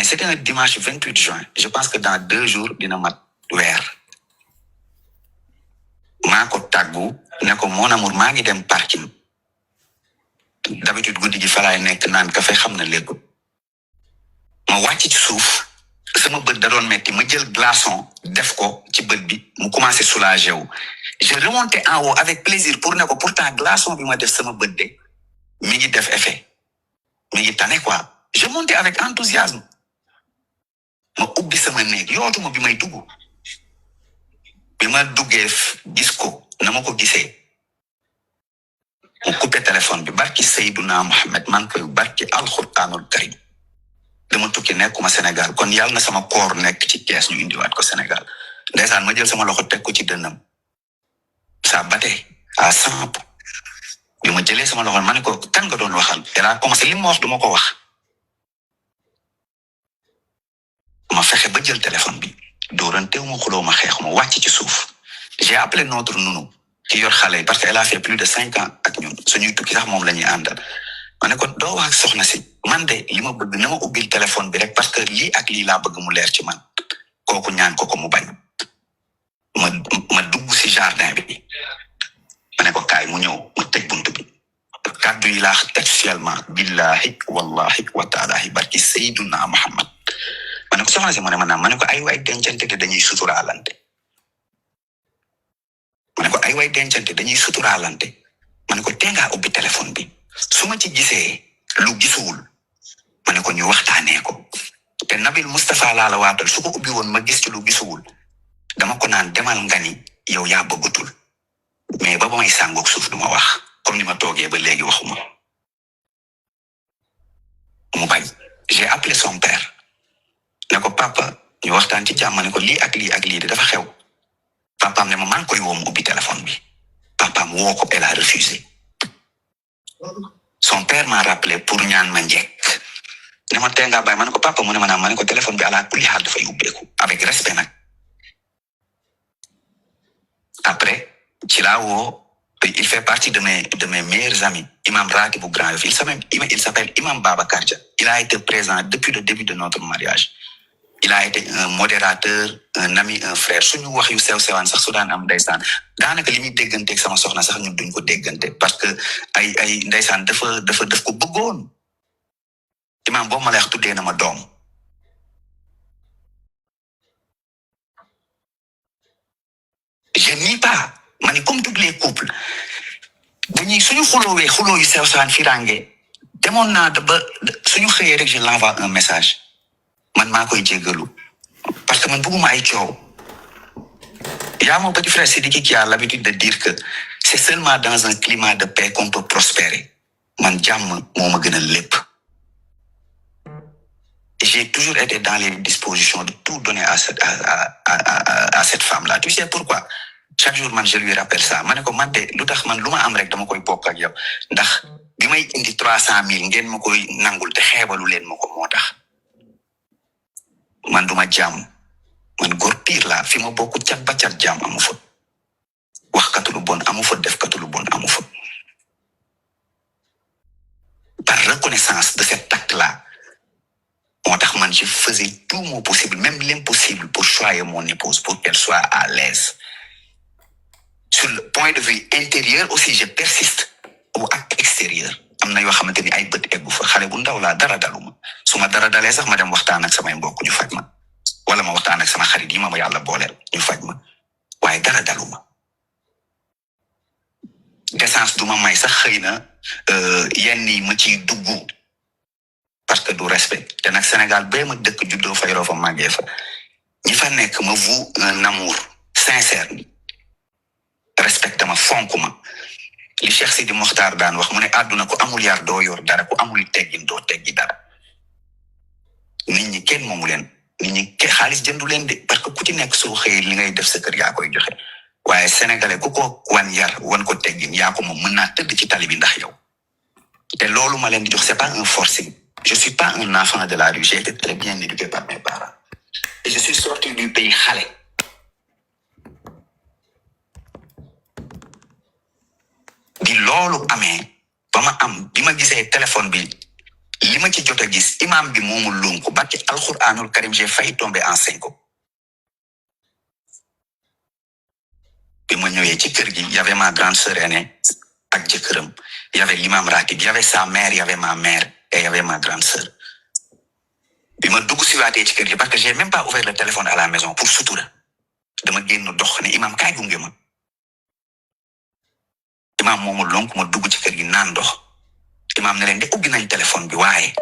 c'était un dimanche 28 juin je pense que dans 2 jours dina mat weer maa ko tàggu ne ko mon amour maa ngi dem parking d'habitude guddi gi fa laay nekk naan ka fay xam na léegi ma wàcc ci suuf sama bët da doon metti ma jël glaçon def ko ci bët bi mu commencé soulager wu je remontais en haut avec plaisir pour ne ko pourtant glaçon bi ma def sama bët de mi ngi def effet mi ngi tane quoi je montais avec enthousiasme ma ubbi sama néeg yootuma bi may dugg bi ma duggee gis ko na ma ko gisee mu coupé téléphone bi barki Seydina Mohamed man koy barki alxuraanul karim dama tukki nekkuma Sénégal kon yàlla na sama koor nekk ci kees ñu indiwaat ko Sénégal ndeysaan ma jël sama loxo teg ko ci dënnam ça battait à 100 bi ma jëlee sama loxo ma ne ko kan nga doon waxal elle a commencé li ma wax duma ko wax ma fexe ba jël téléphone bi dóoranteewu ma xuloo ma xeexu ma wàcc ci suuf j'ai appelé notre nounou ki yor xale yi parce que elle a fait plus de 5 ans ak ñun suñuy tukki sax moom la ñuy àndal ma ne ko doo wax ak soxna si man de li ma bëgg na ma ubbil téléphone bi rek parce que lii ak lii laa bëgg mu leer ci man kooku ñaan ko mu bañ ma dugg si jardin bi ma ne ko kaay mu ñëw ma tëj buntu bi kàddu yi laa textuellement billahi wallahi wa taalahi barki Seydina Muhammad ma ne ko soxna si mu ne ma naam ma ne ko ay waay dencante te dañuy suturaalante ma ne ko ay waay dencante dañuy suturaalante ma ne ko tee ngaa ubbi téléphone bi su ma ci gisee lu gisuwul ma ne ko ñu waxtaanee ko te Nabil Moustapha laa la waatal su ko ubbi woon ma gis ci lu gisuwul dama ko naan demal nga ni yow yaa bëggatul mais ba may sàngoog suuf du ma wax comme ni ma toogee ba léegi waxuma mu bañ j'ai appelé son père ne ko papa ñu waxtaan ci jàmm ne ko lii ak lii de dafa xew papaam ne ma maa ngi koy woo mu ubbi téléphone bi papaam woo ko elle a refusé son père m'a rappelé pour ñaan ma njekk ne ma tee ngaa bàyyi ma ne ko papa mu ne ma naam ma ne ko téléphone bi ala kulli xaal dafay ubbeeku avec respect nag après ci laa woo il fait partie de mes meilleurs amis imam Ratibou Grand Yoff il s'appelle Imam Babacar Dia il a été présent depuis le début de notre mariage il a été un modérateur un ami un frère suñu wax yu sew sewaan sax su daan am ndeysaan daanaka li ñuy dégganteeg sama soxna sax ñun duñ ko déggante parce que ay ndeysaan daf ko bëggoon imam boobu ma lay wax tuddee na ma doom je nie pas ma ni comme tous les couples dañuy suñu xuloo yu sew sewaan firange demoon naa ba suñu xëyee rek je l'envoie un message man maa koy jéggalu parce que man bëgguma ay coow y a mon petit frère Sidiki qui a l'habitude de dire que c'est seulement dans un climat de paix qu'on peut prospérer man jàmm moo ma gën a lépp j'ai toujours été dans les dispositions de tout donner à cette femme-là tu sais pourquoi chaque jour man je lui rappelle ça ma ne ko man de lu tax man lu ma am rek dama koy bokk ak yow ndax bi may indi 300,000 ngeen ma koy nangul te xeebalu leen ma ko moo tax man duma jàmm man góor pire la fi ma bokk cat ba cat jàmm amu fa waxkatu lu bon amu fa defkatu lu bon amu fa par reconnaissance de cet acte-là moo tax man je faisais tout mon possible même l'impossible pour choyer mon épouse pour qu'elle soit à l'aise sur le point de vue intérieur aussi je persiste au acte extérieur am na yoo xamante ni ay bët eggu fa xale bu ndaw laa dara daluma su ma dara dalee sax ma dem waxtaan ak samay mbokk ñu faj ma wala ma waxtaan ak sama xarit yi ma yàlla booleel ñu faj ma waaye dara daluma décence du ma may sax xëy na yenn yi ma ciy dugg parce que du respect te nag Sénégal bee ma dëkk juddoo fa yoroo fa màggee fa ñi fa nekk ma voue un amour sincère respecte ma fonk ma li Cheikh Sidi Mokhtar daan wax mu ne àdduna ku amul yar doo yor dara ku amul teggin doo teggi dara nit ñi kenn moomu leen nit ñi xaalis jëndu leen de parce que ku ci nekk soo xëyee li ngay def sa kër yaa koy joxe waaye sénégalais ku ko wan yar wan ko teggin yaa ko moom mën naa tëdd ci tali bi ndax yow te loolu ma leen di jox c'est pas un forcing je suis pas un enfant de la rue j'ai été très bien éduqué par mes parents et je suis sorti du pays xale bi loolu amee ba ma am bi ma gisee téléphone bi li ma ci jot a gis imam bi moomu lonku barki alquranul karim j'ai failli tomber en syncope bi ma ñëwee ci kër gi y avait ma grande sœur aînée ak jëkkëram y avait l'imam ratib y avait sa mère y avait ma mère et y avait ma grande sœur bi ma dugg si waatee ci kër gi parce que j'ai même pas ouvert le téléphone à la maison pour sutura dama génn dox ne imam kaay gunge ma imam moomu lonk ma dugg ci kër gi naan ndox imam ne leen de ubbi nañ téléphone bi waaye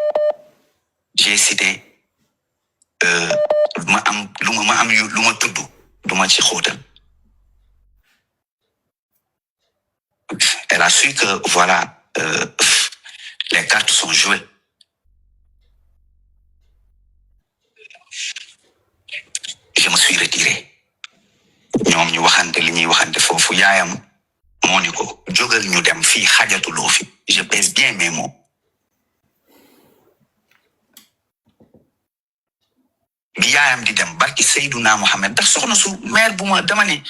j'ai cité ma am lu ma tudd du ma ci xóotal elle a su que voilà les cartes sont jouées je me suis retiré ñoom ñu waxante li ñuy waxante foofu yaayam moo ni ko jógal ñu dem fii xajatuloo fi je pèse bien mes mots bi yaayam di dem barki Seydouna Mohamed ndax soxna su mère bu ma dama ni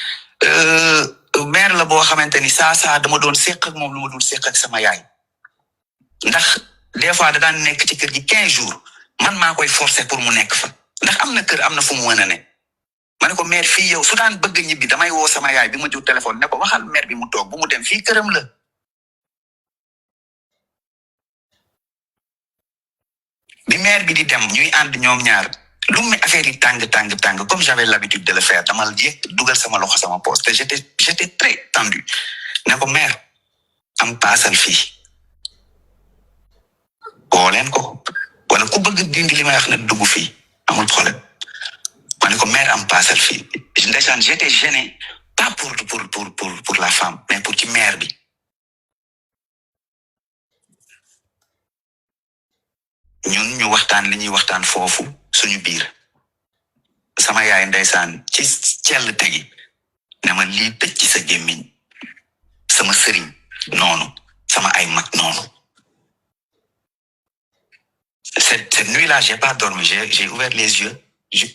mère la boo xamante ni saa dama doon séq ak moom lu ma doon séq ak sama yaay ndax des fois da daan nekk ci kër gi 15 jours man maa koy forcer pour mu nekk fa ndax am na kër am na fu mu mën a ne ma ne ko mère fii yow su daan bëgg ñibbi damay woo sama yaay bi ma jur téléphone ne ko waxal mère bi mu toog bu mu dem fii këram la bi mère bi di dem ñuy ànd ñoom ñaar lu mu affaire yi tàng comme j'avais l'habitude de le faire dama yéeg dugal sama loxo sama poche te j'étais très tendu ne ko mère am paasal fii woo leen ko wala ku bëgg dindi li may wax ne dugg fii amul problème ma ne ko mère am paasal fii ndeysaan j'étais gêné pas pour la femme mais pour ci mère bi ñun ñu waxtaan li ñuy waxtaan foofu suñu biir sama yaay ndeysaan ci cell tegi ne ma lii tëj ci sa gémmiñ sama sëriñ noonu sama ay mag noonu cette nuit-là j'ai pas dormi j'ai ouvert les yeux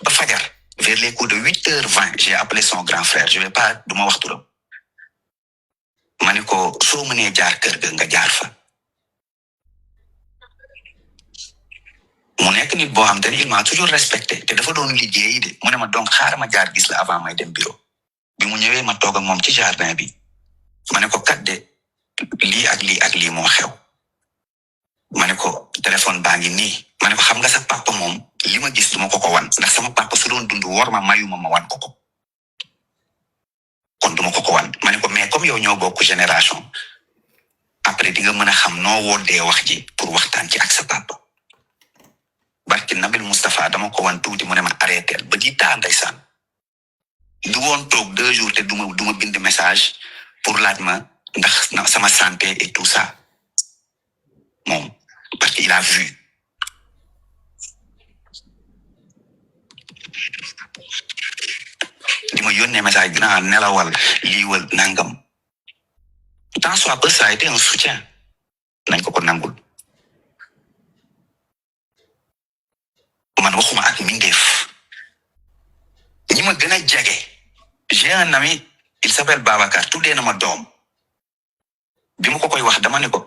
ba fajar vers les coups de 8h20 j'ai appelé son grand frère je vais pas duma wax turam ma ne ko soo mënee jaar kër ga nga jaar fa mu nekk nit boo xam te ni il m'a toujours respecté te dafa doon liggéey de mu ne ma donc xaaral ma jaar gis la avant may dem bureau bi mu ñëwee ma toog ak moom ci jardin bi ma ne ko kat de lii ak lii moo xew ma ne ko téléphone baa ngi nii ma ne ko xam nga sa papa moom li ma gis duma ko wan ndax sama papa su doon dund war ma mayuma ma wan ko kon duma ko wan ma ne ko mais comme yow ñoo bokk génération après di nga mën a xam noo woddee wax ji pour waxtaan ci ak sa papa barki Nabil Moustapha dama ko wan tuuti mu ne ma arrêté ba di taa ndeysaan du woon toog 2 jours te duma bind message pour laaj ma ndax sama santé et tout ça moom parce qu'il a vu di ma yónnee message dinaa nelawal liiwal nangam tant soit peu ça a été un soutien nañ ko nangul man waxuma ak mindeef ñi ma gën a jege j'ai un ami il s'appelle Babacar tuddee na ma doom bi ma ko koy wax dama ne ko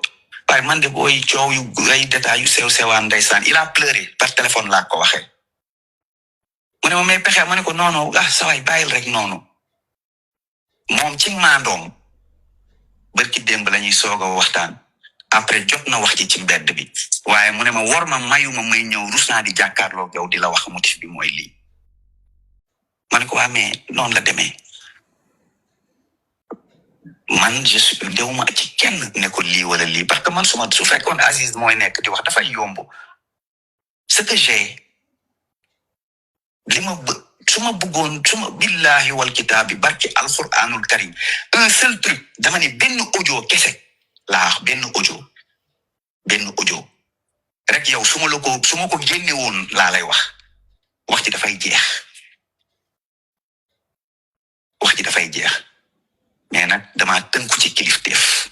waaye man de booy coow yu ay détails yu sew-sewaan ndeysaan il a pleuré par téléphone laa ko waxee mu ne ma may pexe ma ne ko noonu sa waay bàyyil rek noonu moom ci maandoom barki démb la ñuy soog a waxtaan après jot na wax ji ci mbedd bi waaye mu ne ma war ma mayuma may ñëw rus naa di jàkkaarloo yow di la wax motif bi mooy lii ma ne ko waa mais noonu la demee man je suis dewuma ci kenn ne ko lii wala lii parce que man su fekkoon Aziz mooy nekk di wax dafay yomb ce que j'ai su ma billahi wal kitaabi barki alquranul karim un seul truc dama ne benn audio kese laa wax benn audio rek yow su ma ko génne woon laa lay wax ci dafay jeex mais nag dama tënku ci kilifteef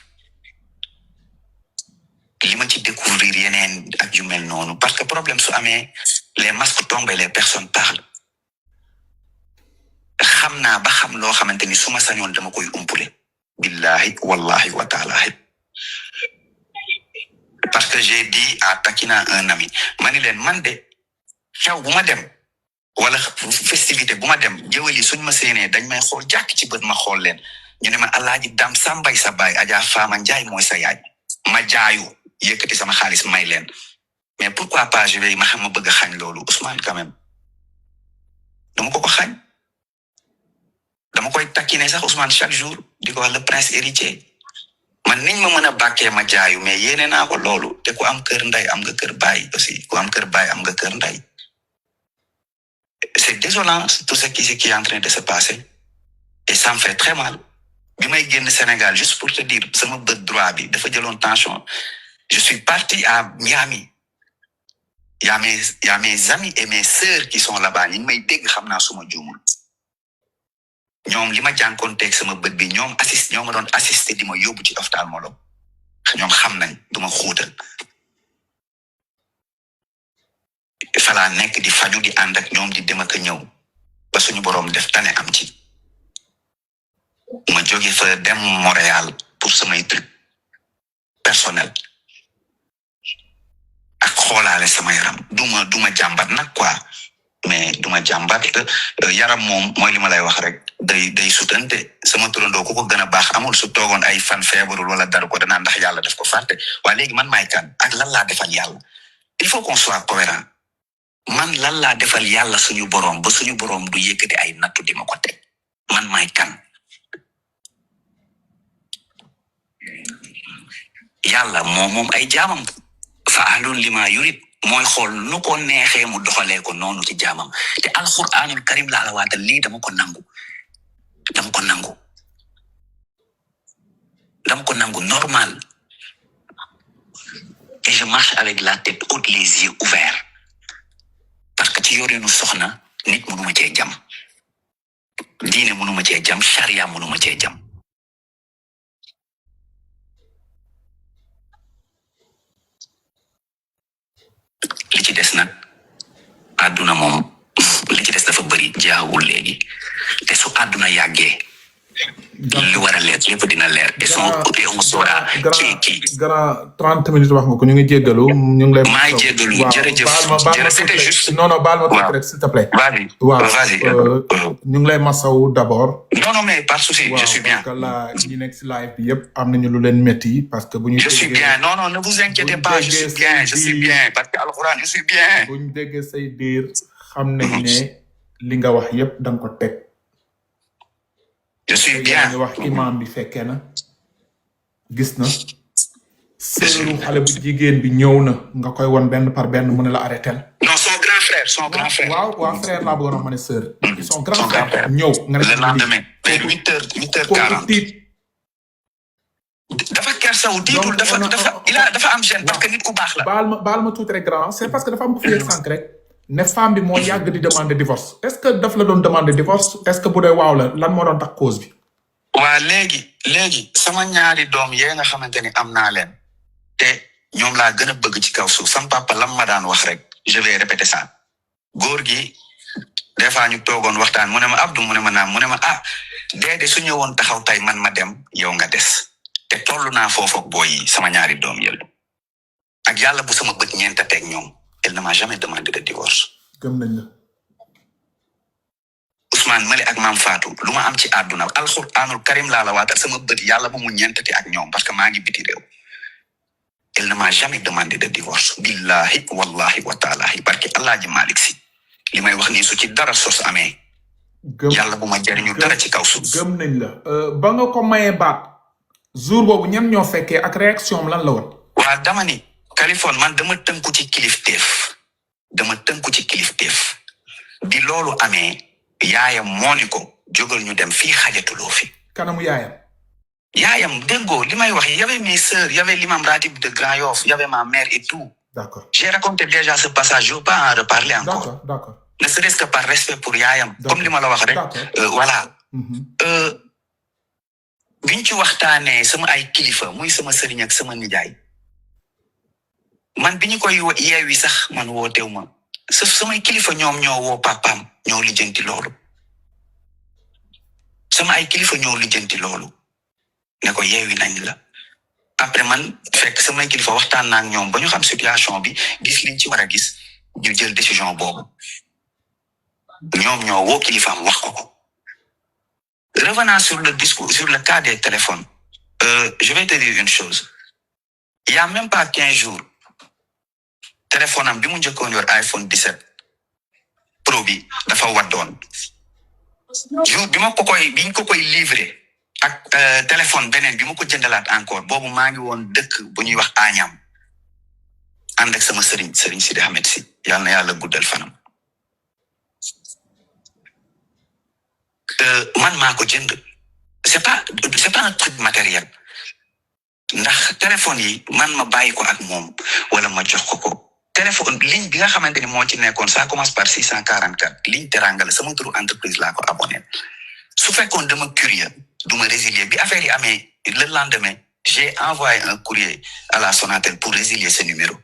li ma ci découvrir yeneen ak yu mel noonu parce que problème su amee les masques tombent et les personnes parlent xam naa ba xam loo xamante ni su ma sañoon dama koy umpule billahi wallahi wa taala parce que que j'ai dit à taquinant un ami ma ni leen man de xew bu ma dem wala festivité bu ma dem jëwal yi suñ ma séenee dañ may xool jàkk ci bët ma xool leen ñu ne ma alaaji Dam Sambay sa baay Adja Faama Njaay mooy sa yaay ma jaayu yëkkati sama xaalis may leen mais pourquoi pas je vais ma xam ma bëgg a xañ loolu Ousmane quand même dama ko xañ dama koy takkine sax Ousmane chaque jour di ko wax le prince héritier man niñ ma mën a bàkkee ma jaayu mais yéene naa ko loolu te ku am kër nday am nga kër baay aussi ku am kër baay am nga kër nday c'est désolant tout ce qui est en train de se passer et ça me fait très mal bi may génn Sénégal juste pour te dire sama bët droit bi dafa jëloon tension je suis parti à Miami il y a mes amis et mes sœurs qui sont là-bas ñi ngi may dégg xam naa suma juumul ñoom li ma jànkoonteeg sama bët bi ñoom ma doon assisté di ma yóbbu ci ophtalmologue ñoom xam nañ du ma xuutal falaa nekk di faju di ànd ak ñoom di dem ak ñëw ba suñu boroom def tane am ci ma jóge fa dem Montréal pour samay truc personnel ak xoolaale sama yaram duma jàmbat nag quoi mais duma jàmbat yaram moom mooy li ma lay wax rek day sutante sama turandoo ku ko gën a baax amul su toogoon ay fan feebarul wala daru ko danaa ndax yàlla daf ko fàtte waaye léegi man maay kan ak lan laa defal yàlla il faut qu'on soit cohérent man lan laa defal yàlla suñu boroom ba suñu boroom du yëkkati ay nattu di ma ko teg man maay kan yàlla moom ay jaamam fa'aalun limaa yurid mooy xool nu ko neexee mu doxalee ko noonu ci jaamam te alxuraanul karim laa la waatal lii dama ko nangu normal et je marche avec la tête haute les yeux ouverts parce que ci yorinu soxna nit mënuma cee jam diine mënuma cee jam charia mënuma cee jam li ci des nag àdduna moom li ci des dafa bëri jaawul léegi te su àdduna yàggee li war a leer lépp dina leer et on saura kii grand 30 minutes wax nga ko ñu ngi jéggalu ñu ngi lay maay jéggalu jërëjëf c'était juste non baal ma tuuti rek s'il te plaît vas-y ñu ngi lay masawu d'abord non mais pas souci je suis bien parce que là ñi nekk si live bi yëpp am nañu lu leen métti parce que bu ñu je suis bien non ne vous inquiétez pas je suis bien parce que alxuraan je suis bien bu ñu déggee say diir xam nañ ne li nga wax yëpp da nga ko teg je suis bien wax imam bi fekkee na gis na sëru xale bu jigéen bi ñëw na nga koy won benn par benn mu ne la arrêté non son grand frère waaw frère laa bëggoon a ma ne sœur son grand frère ñëw nga ne le lendemain vers 8h40 dafa kersaw tiitul dafa am gêne parce que nit ku baax la baal ma tuuti rek grand c'est parce que dafa am ko fi yegg sànq rek ne femme bi moo yàgg di demander divorce est-ce que daf la doon demander divorce est-ce que bu dee waaw la lan moo doon tax cause bi waa léegi sama ñaari doom yee nga xamante ni am naa leen te ñoom laa gën a bëgg ci kaw suuf sam papa lam ma daan wax rek je vais répéter ça góor gi des fois ñu toogoon waxtaan mu ne ma Abdou mu ne ma naam mu ne ma déedéet su ñëwoon taxaw tay man ma dem yow nga des te tollu naa foofu ak booy yi sama ñaari doom yël ak yàlla bu sama bët ñeenta teg ñoom elle ne m'a jamais demandé de divorce. gëm nañ la. Ousmane Mali ak Maam Fatou lu ma am ci àdduna alxuraanul karim laa la waatal sama bët yàlla bu mu ñeentati ak ñoom parce que maa ngi biti réew. elle ne m'a jamais demandé de divorce. billahi wallahi wa taalahi barke Alaaji Malick Si li may wax nii su ci dara sos amee. yàlla bu ma jariñu dara ci kaw suuf. gëm nañ la ba nga ko mayee baat jour boobu ñan ñoo fekkee ak réaction lan la woon. waa dama ni Californie man dama tënku ci kilifteef bi loolu amee yaayam moo ni ko jógal ñu dem fii xajatuloo fi. kanamu yaayam déggoo li may wax y avait mes sœurs y avait l'imam ratib de Grand Yoff y avait ma mère et tout. D'accord. J'ai raconté déjà ce passage je veux pas en reparler encore. D'accord. Ne serait-ce que par respect pour yaayam. comme li ma la wax rek. Voilà. biñ ci waxtaanee sama ay kilifa muy sama sëriñ ak sama nijaay man bi ñu koy yeewi sax man wootew ma samay kilifa ñoom ñoo woo papaam ñoo lijjanti loolu sama ay kilifa ñoo lijjanti loolu ne ko yeewi nañ la après man fekk samay kilifa waxtaan naa ak ñoom ba ñu xam situation bi gis liñ ci war a gis ñu jël décision boobu ñoom ñoo woo kilifaam wax ko. Revenant sur le discours, sur le cas des téléphones, je vais te dire une chose. Il y a même pas 15 jours, téléphone am bi mu njëkkoon yor iPhone 17 Pro bi dafa waddoon. Jour biñ ko koy livré ak téléphone beneen bi ma ko jëndalaat encore boobu maa ngi woon dëkk bu ñuy wax Agnam ànd ak sama sëriñ Sidi Ahmed si yàlla na yàlla guddal fanam. Man maa ko jënd c'est pas un truc matériel ndax téléphone yi man ma bàyyi ko ak moom wala ma jox ko téléphone ligne bi nga xamante ni moo ci nekkoon ça commence par 644 ligne Teranga la sama turu entreprise laa ko abonné su fekkoon dama curieux du ma résilier bi affaire yi amee le lendemain j'ai envoyé un courrier à la Sonatel pour résilier ce numéro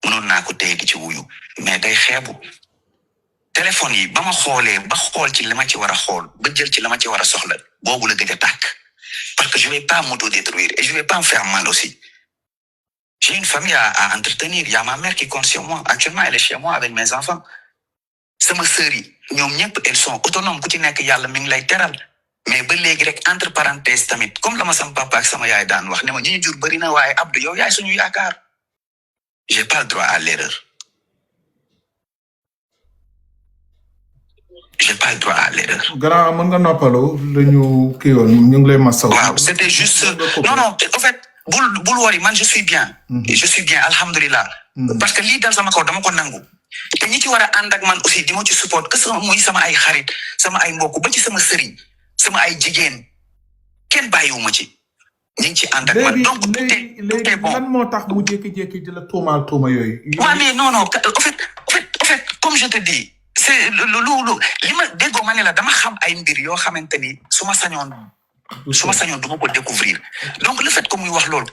mënoon naa ko téye di ci wuyu mais day xeebu téléphone yi ba ma xoolee ba xool ci li ma ci war a xool ba jël ci la ma ci war a soxla boobu la gëj a tàkk parce que je vais pas m'auto-détruire et je vais pas me faire mal aussi. J'ai une famille à entretenir. Il y a ma mère qui compte sur moi. Actuellement, elle est chez moi avec mes enfants. Sama sœur yi ñoom ñëpp elles sont autonomes ku ci nekk yàlla mi ngi lay teral mais ba léegi rek entre parenthèses tamit comme la ma sama papa ak sama yaay daan wax ne ma ñi ñu jur bëri na waaye Abdou yow yaay suñu yaakaar. J'ai pas le droit à l'erreur. J'ai pas le droit à l'erreur. Grand mën nga noppalu lañu kii woon ñu ngi lay masaw. Waaw, c'était juste non en fait bul wori man je suis bien. Je suis bien alhamdoulillah. Parce que lii dal sama kaw dama ko nangu. te ñi ci war a ànd ak man aussi di ma ci support que sama muy sama ay xarit sama ay mbokk ba ci sama sëriñ sama ay jigéen kenn bàyyiwuma ci ñi ngi ci ànd ak man donc tout est bon. lan moo tax mu jékki-jékki di la tuumaal tuuma yooyu. waaw mais non en fait comme je te dis c'est li ma déggoo ma ne la dama xam ay mbir yoo xamante ni su ma sañoon du ma ko découvrir donc le fait que muy wax loolu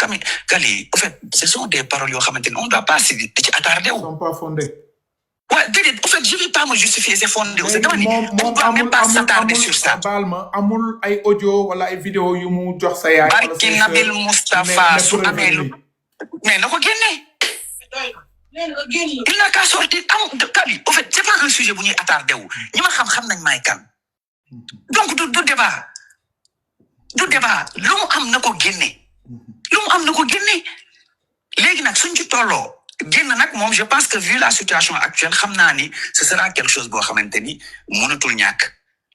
Kali en fait ce sont des paroles yoo xamante ni on doit pas si di ci attardé wu. sont pas fondés. Ouais, en fait, je ne vais pas me justifier, c'est fondé. On ne doit même pas s'attarder sur ça. Amul ay audio wala ay vidéo yu mu jox sa yaay. Barki Nabil Moustapha su amee lu mais na ko génne. Il n'a qu'à sortir Kali. En fait, c'est pas un sujet bu ñuy attardé wu. ñi ma xam nañ may kan. Donc du débat. Du débat. Lu mu am na ko génne. Léegi nag suñ ci tolloo. Je pense que vu la situation actuelle, ce sera quelque chose boo xamante ni mënatul ñàkk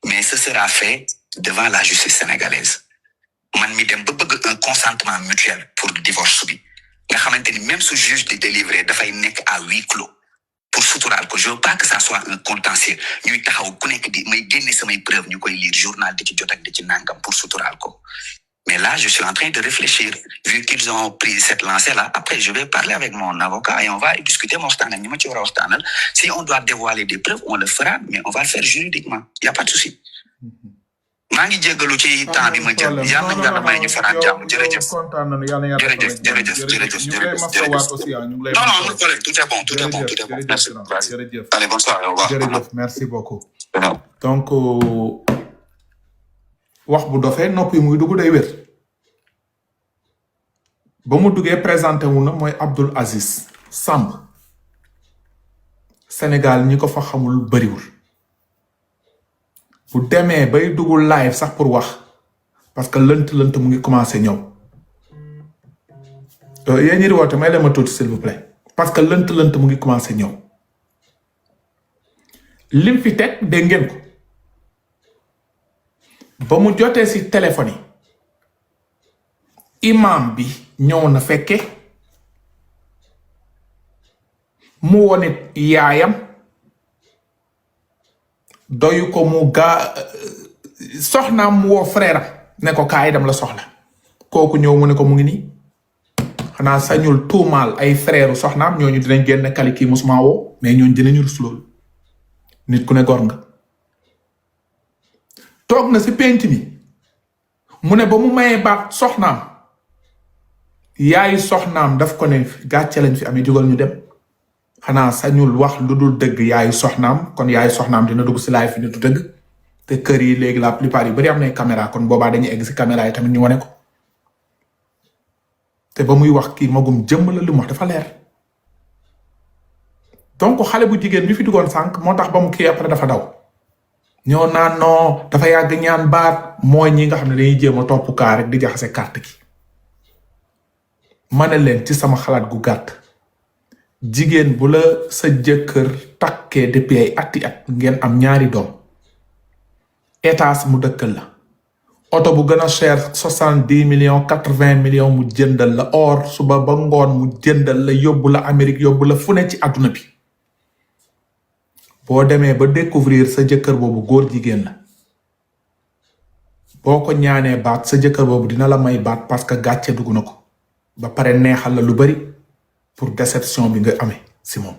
mais ce sera fait devant la justice sénégalaise. Man mi dem ba bëgg un consentement mutuel pour le divorce bi nga xamante ni même su juge di délivrer dafay nekk à huis clos pour suturaal ko je veux pas que ça soit un contentieux ñuy taxaw ku nekk di may génne samay preuve ñu koy lire journal di ci jot ak di ci nangam pour suturaal ko. Mais là, je suis en train de réfléchir. Vu qu'ils ont pris cette lancée-là, après, je vais parler avec mon avocat et on va discuter. Si on doit dévoiler des preuves, on le fera, mais on va le faire juridiquement. Il n'y a pas de souci. Mangi djégalu ci temps bi ma jël yalla yalla may ñu faran jamm jërëjëf kontaan nañu yalla yalla jërëjëf non tout est bon merci allez bonsoir au revoir jërëjëf merci beaucoup donc wax bu dofee noppi muy dugg day wér ba mu duggee présenté wu na mooy Abdoul Aziz Samb Sénégal ñi ko fa xamul bariwul bu demee bay dugul live sax pour wax parce que lënt mu ngi commencé ñëw yéen ñi di woote may leen ma tuuti s'il vous plaît parce que lënt mu ngi commencé ñëw lim fi teg dégg ngeen ko ba mu jotee ci téléphone yi imam bi ñëw na fekke mu wonit yaayam doyu ko mu soxnaam mu woo frère ne ko kaay dem la soxla kooku ñëw mu ne ko mu ngi nii xanaa sañul tuumaal ay frère soxnaam ñooñu dinañ génn Kali kii musuma woo mais ñooñu dinañu rus loolu nit ku ne gor nga toog na ci penc mi mu ne ba mu mayee baat soxnaam yaayu soxnaam daf ko ne gàcce lañ fi amee jógal ñu dem xanaa sañul wax lu dul dëgg yaayu soxnaam kon yaayu soxnaam dina dugg ci live fi ni du dëgg te kër yi léegi la plupart yi bari am nay caméra kon boobaa dañuy egg ci caméra yi tamit ñu wane ko te ba muy wax kii magum jëmm la lu mu wax dafa leer. donc xale bu jigéen bi fi duggoon sànq moo tax ba mu kii après dafa daw ñoo naan non dafa yàgg ñaan baat mooy ñi nga xam ne dañuy jéem a topp kaa rek di jaxase carte gi. ma ne leen ci sama xalaat gu gàtt jigéen bu la sa jëkkër takkee depuis ay ati at ngeen am ñaari doom étage mu dëkkal la oto bu gën a cher 70 millions 80 millions mu jëndal la or suba ba ngoon mu jëndal la yóbbu la Amérique yóbbu la fu ne ci àdduna bi boo demee ba découvrir sa jëkkër boobu góor jigéen la boo ko ñaanee baat sa jëkkër boobu dina la may baat parce que gàcce dugg na ko ba pare neexal la lu bari pour déception bi nga amee si moom.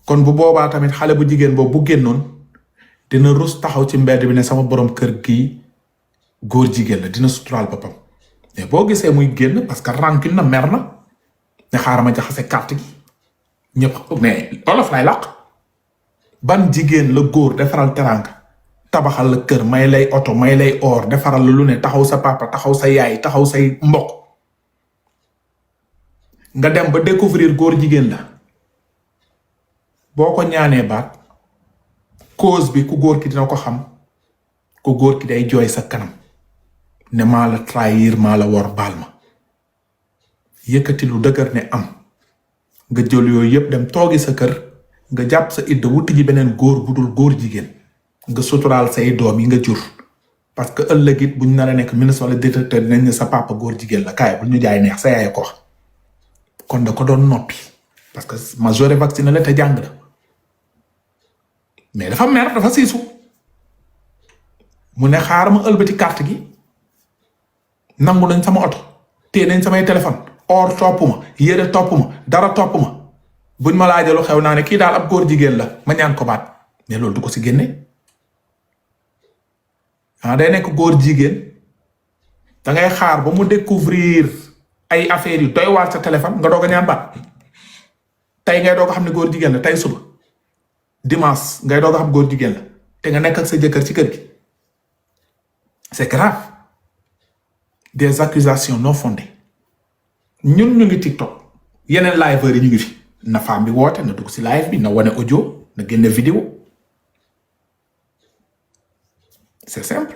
kon bu boobaa tamit xale bu jigéen boobu bu génnoon dina rus taxaw ci mbedd bi ne sama borom kër gii góor jigéen la dina suturaal boppam mais boo gisee muy génn parce que rancune na mer na ne xaaral ma jaxase carte gi ñëpp mais olof lay làq ban jigéen la góor defaral teranga tabaxal la kër may lay oto may lay or defaral la lu ne taxaw sa papa taxaw sa yaay taxaw say mbokk nga dem ba découvrir góor jigéen la boo ko ñaanee baat cause bi ku góor ki dina ko xam ku góor ki day jooy sa kanam ne maa la trahir maa la wor baal ma yëkkati lu dëgër ne am nga jël yooyu yëpp dem toogi sa kër nga jàpp sa idda wuti ji beneen góor bu dul góor jigéen nga suturaal say doom yi nga jur parce que ëllëg it buñ nar a nekk ministre wala directeur dinañ ne sa papa góor jigéen la kaay bu ñu jaay neex sa yaay ko wax kon da ko doon noppi parce que majoré vacciné la te jàng na mais dafa mer dafa siisu mu ne xaar ma ëlbati carte gi nangu nañ sama oto téye nañ samay téléphone or topp ma yére topp ma dara topp ma buñ ma laajalu xew naa ne kii daal ab góor jigéen la ma ñaan ko baat mais loolu du ko si génne day nekk góor jigéen da ngay xaar ba mu découvrir ay affaires yu doy waar sa téléphone nga doog a ñaan baat tey ngay doog a xam ne góor jigéen la tey suba dimanche ngay doog a xam góor jigéen la te nga nekk ak sa jëkkër ci kër gi c'est grave des accusations non fondées ñun ñu ngi TikTok yeneen liveurs yi ñu ngi fi na femme bi woote na dugg si live bi na wane audio na génne vidéo c'est simple